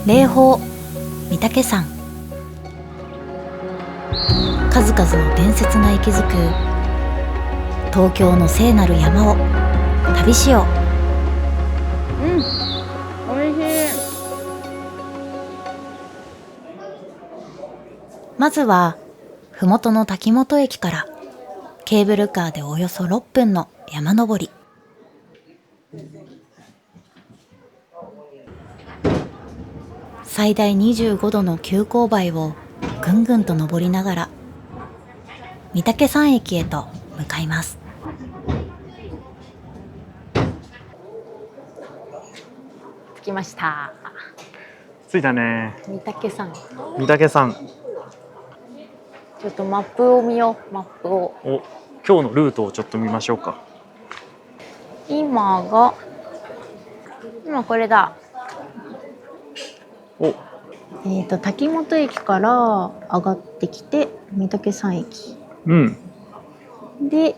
霊峰御嶽山。数々の伝説が息づく東京の聖なる山を旅しよう。おいしい。まずは麓の滝本駅からケーブルカーでおよそ6分の山登り。最大25度の急勾配をぐんぐんと登りながら御嶽山駅へと向かいます。着きました。着いたね。御嶽山。御嶽山。ちょっとマップを見よう。マップを。今日のルートをちょっと見ましょうか。今これだ。滝本駅から上がってきて御嶽山駅。で、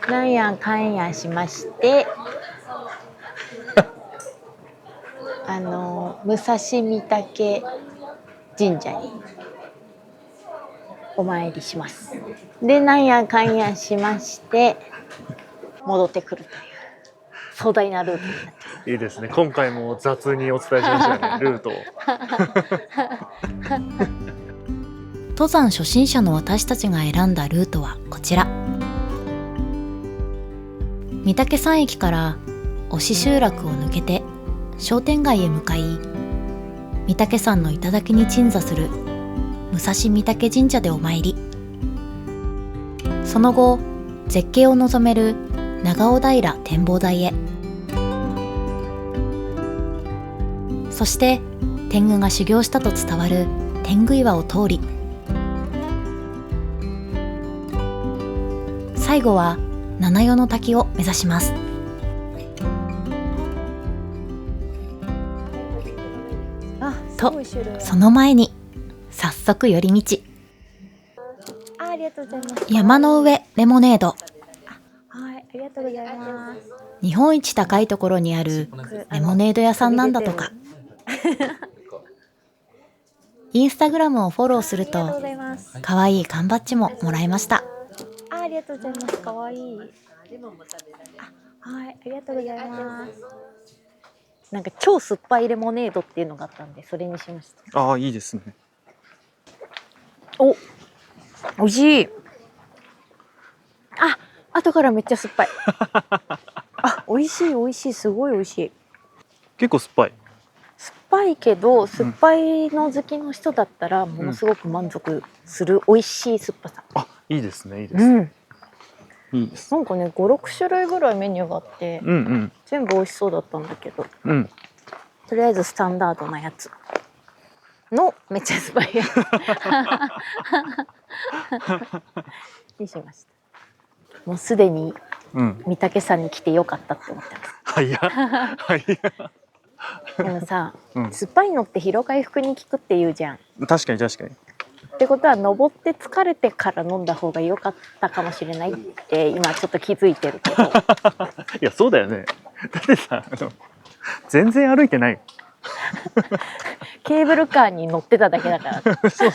なんやかんやしまして武蔵御嶽神社にお参りします。で、なんやかんやしまして戻ってくるという壮大なルートになってます。いいですね。今回も雑にお伝えしましたね、ルートを。登山初心者の私たちが選んだルートはこちら。御嶽山駅から忍集落を抜けて商店街へ向かい、御嶽山の頂に鎮座する武蔵御嶽神社でお参り。その後、絶景を望める長尾平展望台へ。そして天狗が修行したと伝わる天狗岩を通り、最後は七夜の滝を目指します。と、その前に早速寄り道。ありがとうございます。山の上レモネード。はい、ありがとうございます。日本一高いところにあるレモネード屋さんなんだとか。インスタグラムをフォローすると可愛い缶バッジももらいました。ありがとうございます。可愛い。はい、ありがとうございます。なんか超酸っぱいレモネードっていうのがあったんで、それにしました。ああ、いいですね。おいしい。後からめっちゃ酸っぱい。おいしい、おいしい、すごいおいしい。結構酸っぱい。酸っぱいけど、酸っぱいの好きの人だったらものすごく満足する美味しい酸っぱさ。いいですね、いいですね。いいです。なんかね、5、6種類ぐらいメニューがあって、全部美味しそうだったんだけど、とりあえずスタンダードなやつのめっちゃ酸っぱいやつにしました。もうすでに御嶽山に来てよかったって思ってます。でもさ、酸っぱいのって疲労回復に効くって言うじゃん。確かに確かに。ってことは登って疲れてから飲んだ方が良かったかもしれないって今ちょっと気づいてるけど。いや、そうだよね。だってさ、全然歩いてない。ケーブルカーに乗ってただけだから。そう。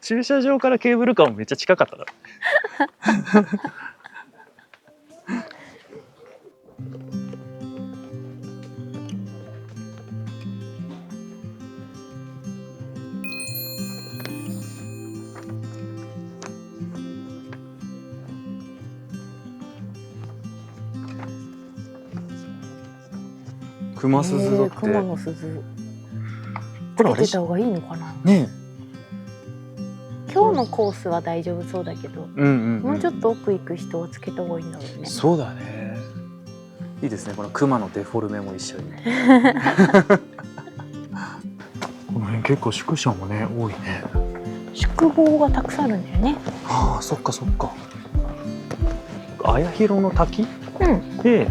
駐車場からケーブルカーもめっちゃ近かったから。熊鈴だって。熊の鈴。つけてた方がいいのかな。ねえ。今日のコースは大丈夫そうだけど、もうちょっと奥行く人はつけた方がいいんだろうね。そうだね。いいですね。この熊のデフォルメも一緒に。この辺結構宿舎もね多いね。宿坊がたくさんあるんだよね。ああ、そっかそっか。綾広の滝、で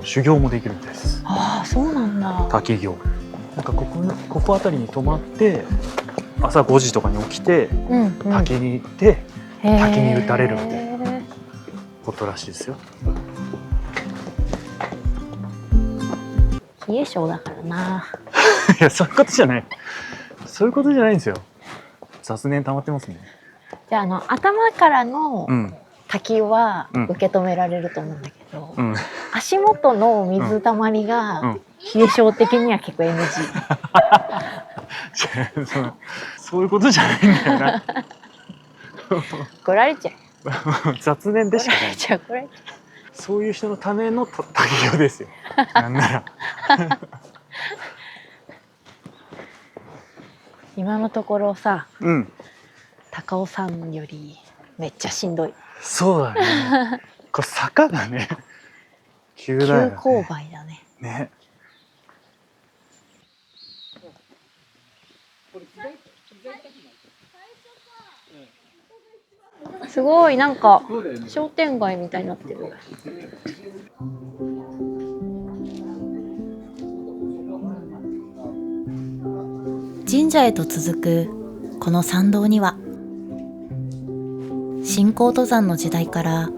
修行もできるみたいです。ああ、そうなんだ。滝行。なんかここあたりに泊まって朝5時とかに起きて、滝に行って滝に打たれるみたいなことらしいですよ。冷え性だからな。いや、そういうことじゃない。そういうことじゃないんですよ。雑念溜まってますね。じゃあ頭からのうん。滝はうん受け止められると思うんだけど、うん。足元の水たまりうがん。冷え性的には結構 NG。そういうことじゃないんだよな。怒られちゃう。雑念でしかない。怒られちゃう。そういう人のための滝行ですよ。なんなら。今のところさ、うん。高尾山よりめっちゃしんどい。そうだね。これ坂がね、急だよね。急勾配だね。ね。すごいなんか商店街みたいになってる。神社へと続くこの参道には、信仰登山の時代から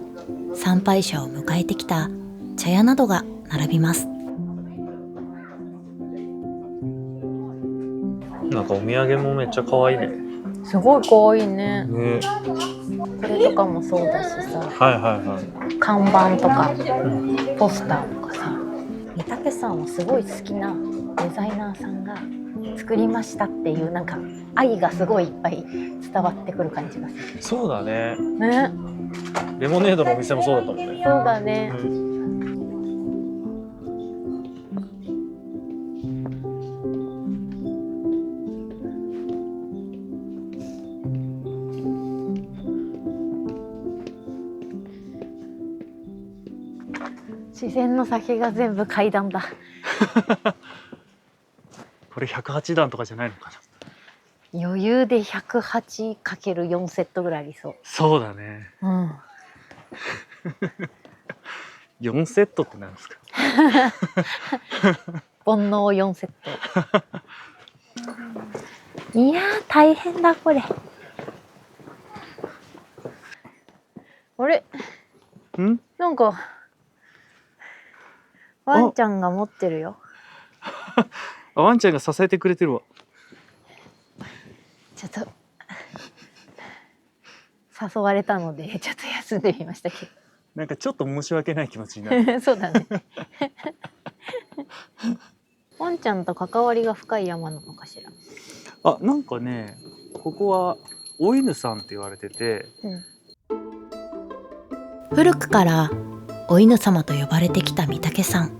参拝者を迎えてきた茶屋などが並びます。なんかお土産もめっちゃ可愛いね。すごい可愛いね。ね。これとかもそうだしさ、はいはいはい。看板とかポスターとかさ、御嶽山をすごい好きなデザイナーさんが作りましたっていうなんか愛がすごいいっぱい伝わってくる感じがする。そうだね。ね、レモネードのお店もそうだったもんね。そうだね。自然の先が全部階段だ。これ108段とかじゃないのかな。余裕で 108×4 セットぐらいありそう。そうだね。うん。4セットってなんですか。煩悩4セット。いやー大変だこれ。あれ？ん？なんかワンちゃんが持ってるよ。あ、ワンちゃんが支えてくれてるわ。ちょっと誘われたのでちょっと休んでみましたけなんかちょっと申し訳ない気持ちになる。ど。そうだね。ワンちゃんと関わりが深い山なのかしら。あ、なんかね、ここはお犬さんって言われてて、うん、古くからお犬様と呼ばれてきた御嶽山。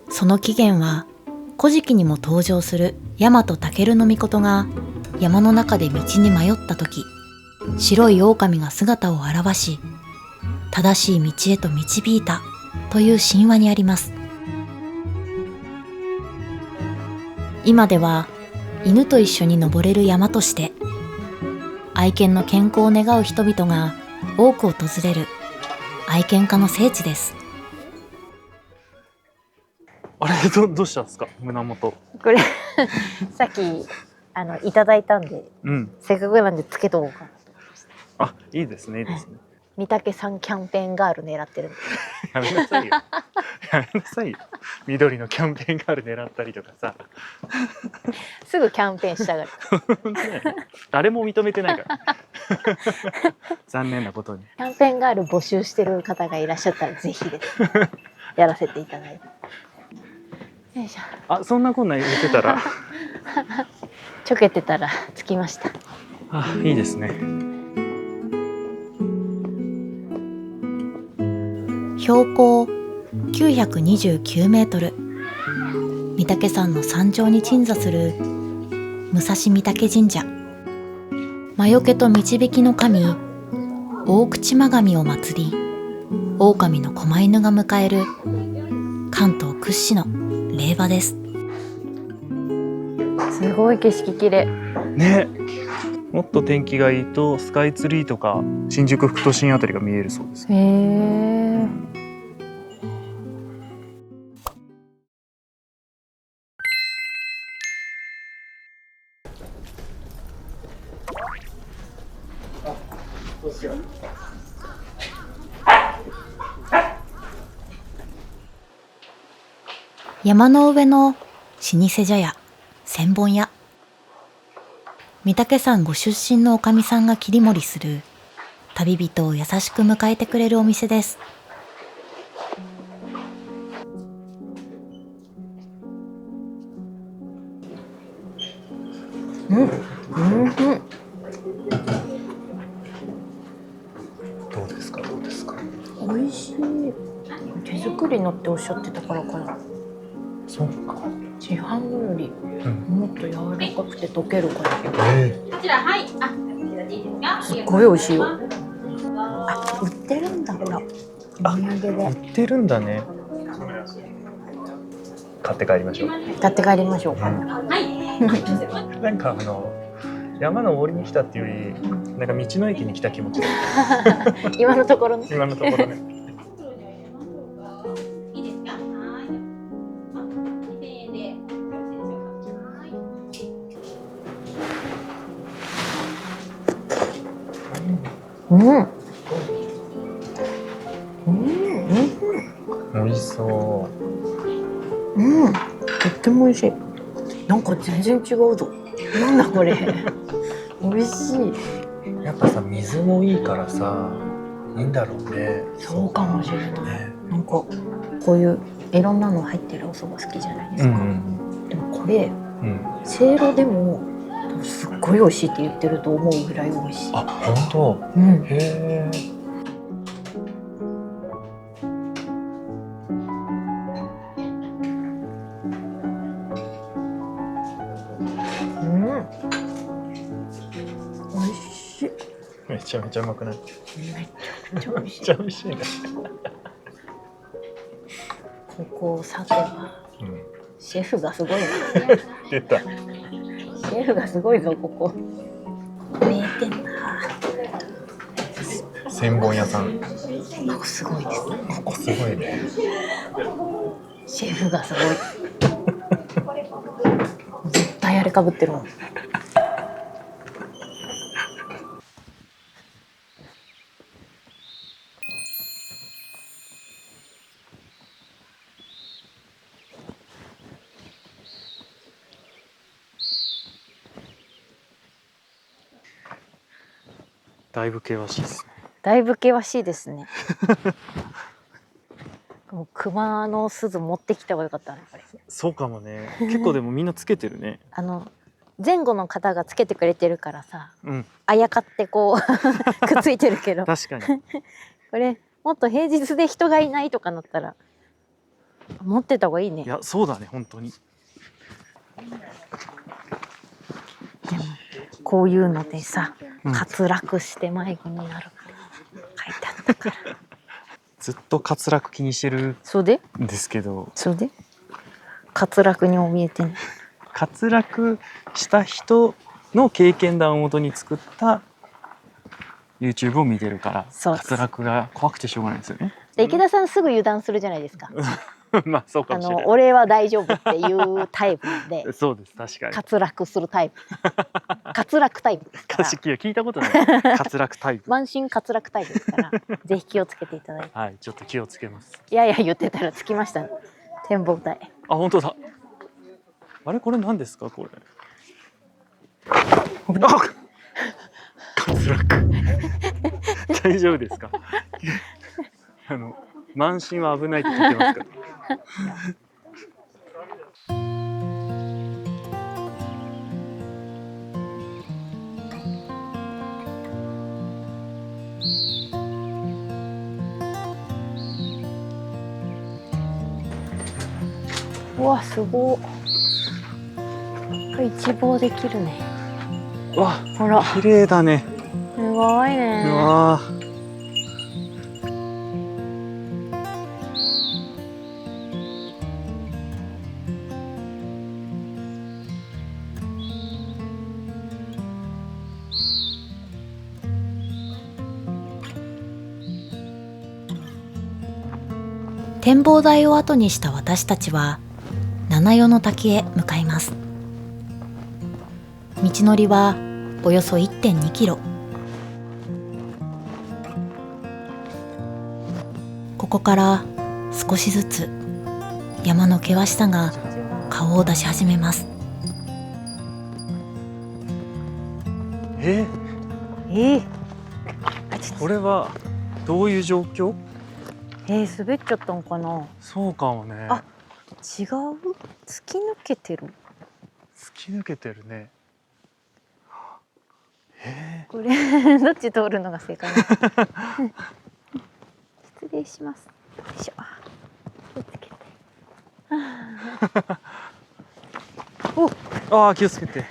その起源は古事記にも登場する大和尊命が山の中で道に迷った時、白い狼が姿を現し正しい道へと導いたという神話にあります。今では犬と一緒に登れる山として愛犬の健康を願う人々が多く訪れる愛犬家の聖地です。あれどうしたんですか、胸元。これさっきいただいたんで、うん。せっかくなんでつけとこうかな。あ、いいですね、いいですね。御嶽山キャンペーンガール狙ってるんで。やめなさいよ。やめなさいよ。緑のキャンペーンガール狙ったりとかさ。すぐキャンペーンしたがる。本当だよね。誰も認めてないから。残念なことに。キャンペーンガール募集してる方がいらっしゃったらぜひです。やらせていただいて。よいしょ。あ、そんなこんなん言ってたら。ちょけてたら着きました。あ、いいですね。標高929メートル、御嶽山の山頂に鎮座する武蔵御嶽神社。魔除けと導きの神大口間神を祀り、狼の狛犬が迎える関東屈指の霊場です。すごい景色綺麗ね。もっと天気がいいとスカイツリーとか新宿副都心あたりが見えるそうです。へえ。山の上の老舗茶屋千本屋。御嶽山ご出身のおかみさんが切り盛りする旅人を優しく迎えてくれるお店です。どうですかどうですか。美味しい。手作りのっておっしゃってたからかな。そうか。市販のよりうん。もっと柔らかくて溶けるから。こちら、はい。あ、こちらでいいですか？すっごい美味しいよ。あ、売ってるんだほら。お土産売でってるんだね。買って帰りましょう。買って帰りましょうか。なんか山の終わりに来たっていうより、なんか道の駅に来た気持ち。今のところね。今のところね。いいですか？はい。あ、2000円でよろしいでしょうか？はい。うん。美味しそうん。とっても美味しい。なんか全然違うぞ。なんだこれ。美味しい。う。やっぱさ、水もいいからさ、いいんだろうね。そうかもしれない。ね。なんかこういういろんなの入ってるお蕎麦好きじゃないですか。でもこれせいろでもすっごい美味しいって言ってると思うぐらい美味しい。あ、本当。うん。へえ。うん。美味しい。めちゃめちゃうまくない？めちゃくちゃ美味めっしい。ちゃ美味しいね。ここをさてはうん。シェフがすごいな。出た。シェフがすごいぞここ。名店だ。千本屋さん。ここすごいです。ここすごいね。シェフがすごい。絶対あれかぶってるもん。だいぶ険しいですね。だいぶ険しいですね。もう熊の鈴持ってきた方がよかったねこれ。そうかもね。結構でもみんなつけてるね。前後の方がつけてくれてるからさ、うん。あやかってこうくっついてるけど、確かに。これもっと平日で人がいないとかなったら持ってた方がいいね。いや、そうだね、本当に。でもこういうのでさ、うん滑落して迷子になるって書いてあったから。ずっと滑落気にしてるそれでんですけど、それで滑落にも見えてね。滑落した人の経験談をもとに作った YouTube を見てるからそうです滑落が怖くてしょうがないですよね。で池田さんすぐ油断するじゃないですか。まあそうかもしれない。俺は大丈夫っていうタイプなんで、そうです、確かに。滑落するタイプ。滑落タイプですから。聞いたことない。滑落タイプ。満身滑落タイプですから、ぜひ気をつけていただいて。はい、ちょっと気をつけます。いやいや言ってたらつきましたね。展望台。あ、本当だ。あれこれ何ですかこれ。あ、滑落。大丈夫ですか。満身は危ないって聞いてますから。うわすごい。これ一望できるね。わ、ほら綺麗だね。すごいうね。わ。展望台を後にした私たちは七代の滝へ向かいます。道のりはおよそ 1.2 キロ。ここから少しずつ山の険しさが顔を出し始めます。えこれはどういう状況？滑っちゃったのかな。そうかもね。あ、違う、突き抜けてる。突き抜けてるね。これどっち通るのが正解なの失礼します。よいしょ。気をつけて。お、ああ、気をつけて。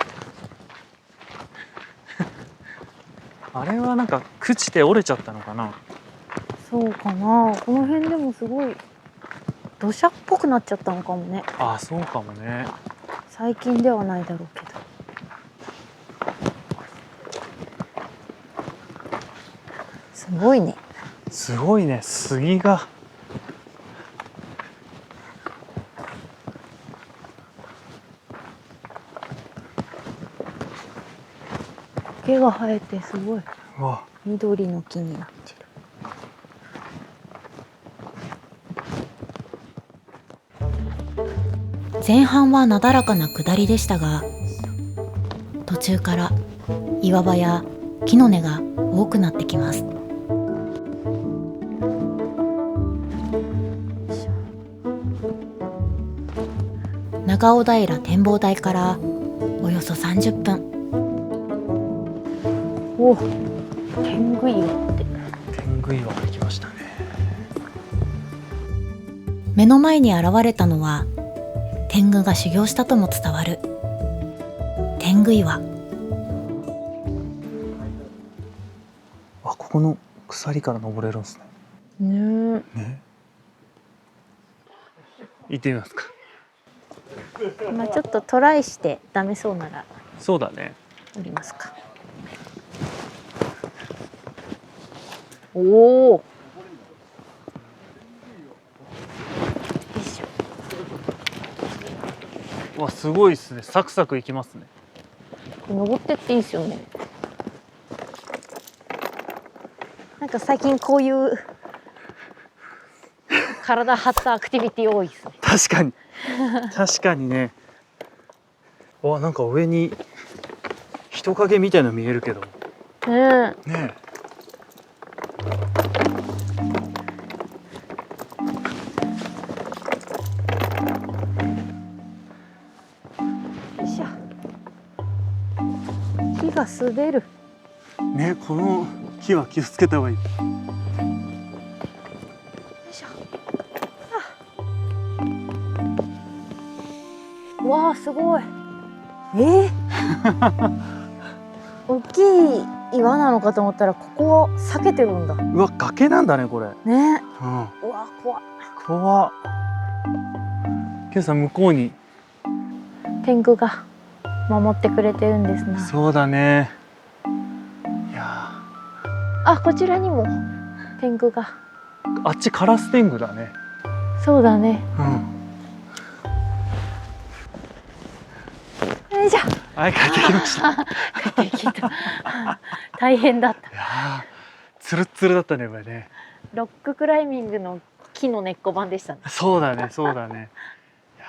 あれはなんか朽ちて折れちゃったのかな。そうかな。この辺でもすごい土砂っぽくなっちゃったのかもね。ああ、そうかもね。最近ではないだろうけど。すごいね。すごいね、杉が。苔が生えてすごい。うわ、緑の木になってる。前半はなだらかな下りでしたが、途中から岩場や木の根が多くなってきます。長尾平展望台からおよそ30分。お、天狗岩って。天狗岩が来ましたね。目の前に現れたのは天狗が修行したとも伝わる天狗岩。あ、ここの鎖から登れるんですね。ね。行ってみますか。まあちょっとトライしてダメそうならそうだね。降りますか。おお。よいしょ。わ、すごいですね。サクサクいきますね。登ってっていいですよね。なんか最近こういう体張ったアクティビティ多いですね。確かに。確かにね。わ、なんか上に人影みたいなの見えるけど。ねよいしょ。木が滑る。ね、この木は気をつけた方がいい。よいしょ。わあ、すごい。大きい岩なのかと思ったらここは避けてるんだ。うわ、崖なんだね、これ。ね。うん。うわ、怖い。怖っ。ケンさん、向こうに。天狗が守ってくれてるんですな。そうだね。いやあ、こちらにも天狗が。ー、あっちカラス天狗だね。そうだね。うん。よいしょ。はい、帰ってきました。帰ってきた。大変だった。いやー、ツルッツルだったね、これね。ロッククライミングの木の根っこ版でしたね。そうだね、そうだね。いや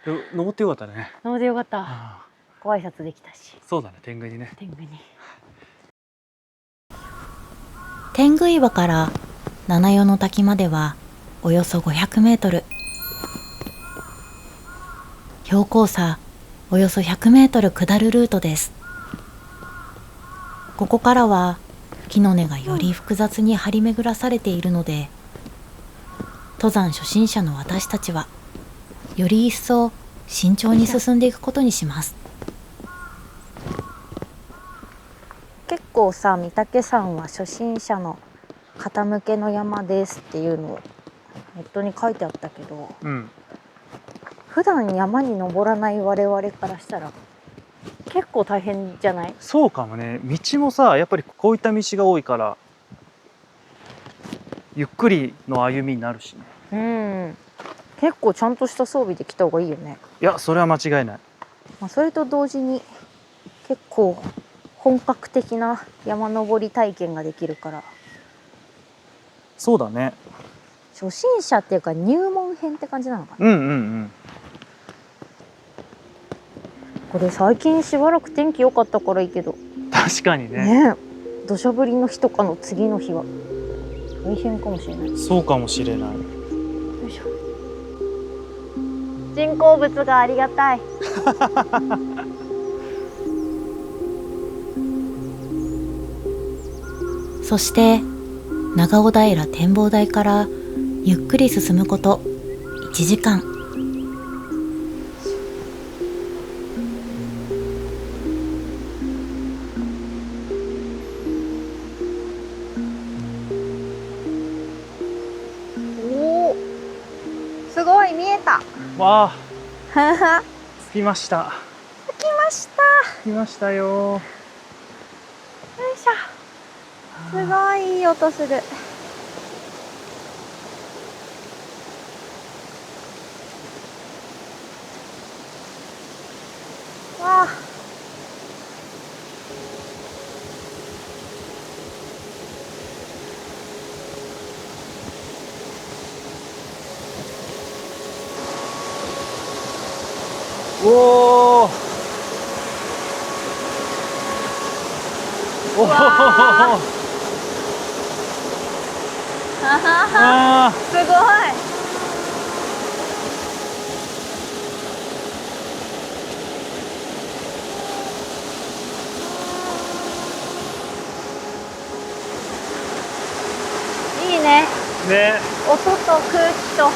ー、でも登ってよかったね。なのでよかった。あご挨拶できたし。ー、そうだね、天狗にね。天狗に。天狗岩から七代の滝まではおよそ500メートル。標高差およそ100メートル下るルートです。ここからは木の根がより複雑に張り巡らされているので、登山初心者の私たちはより一層慎重に進んでいくことにします。結構さ、御嶽山は初心者の方向けの山ですっていうのをネットに書いてあったけど、うん。普段山に登らない我々からしたら結構大変じゃない？そうかもね。道もさ、やっぱりこういった道が多いから、ゆっくりの歩みになるしね。うん。結構ちゃんとした装備で来た方がいいよね。いや、それは間違いない。まあ、それと同時に結構本格的な山登り体験ができるから。そうだね。初心者っていうか入門編って感じなのかな。うんうんうん。これ最近しばらく天気良かったからいいけど確かにね。ねえ、土砂降りの日とかの次の日は大変かもしれない。よそうかもしれない。いしょ。人工物がありがたい。そして長尾平展望台からゆっくり進むこと1時間。おお、すごい見えた。わあ、はは、着きました。着きました。着きましたよ。よいしょ。すごいいい音する。わあ。おお。おお。ははは、あすごい。いいね。あ。ね。音と空気とこ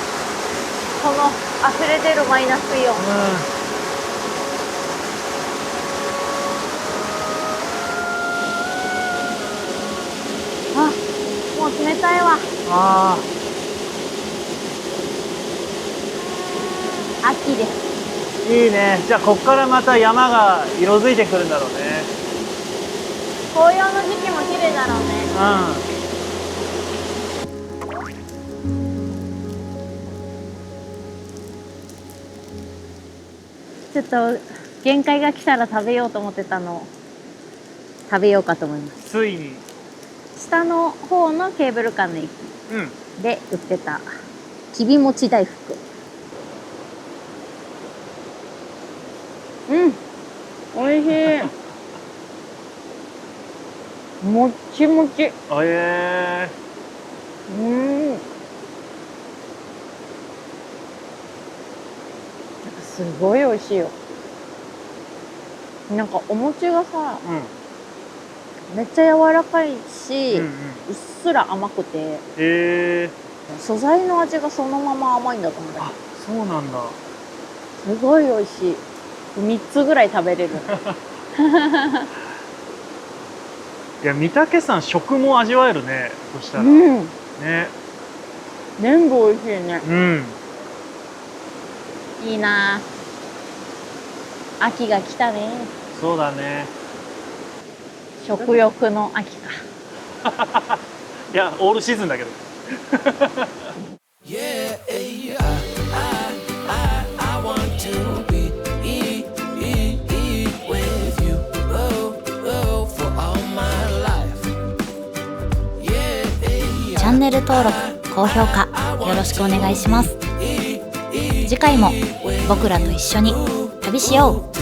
の溢れ出るマイナスイオン。あ、もう冷たいわ。あ秋です。あ。いいね。じゃあこっからまた山が色づいてくるんだろうね。紅葉の時期も綺麗だろうね。ちょっと限界が来たら食べようと思ってたのを食べようかと思います。ついに。下の方のケーブルカーの駅うん。で売ってたきびもち大福。うん、おいしい。もっちもち。うん。すごい美味しいよ。なんかお餅がさ、めっちゃ柔らかいし、うんうん。うっすら甘くて、素材の味がそのまま甘いんだと思うんだあ、けそうなんだ。ど、すごい美味しい。3つぐらい食べれる。いや、御嶽山食も味わえるね。そしたら。うん、ね。全部美味しいね。うん。いいなあ。秋が来たね。そうだね。食欲の秋か。いや、オールシーズンだけど。Yeah, I want to be with you, for all my life. Yeah, チャンネル登録、高評価よろしくお願いします。次回も僕らと一緒に旅しよう。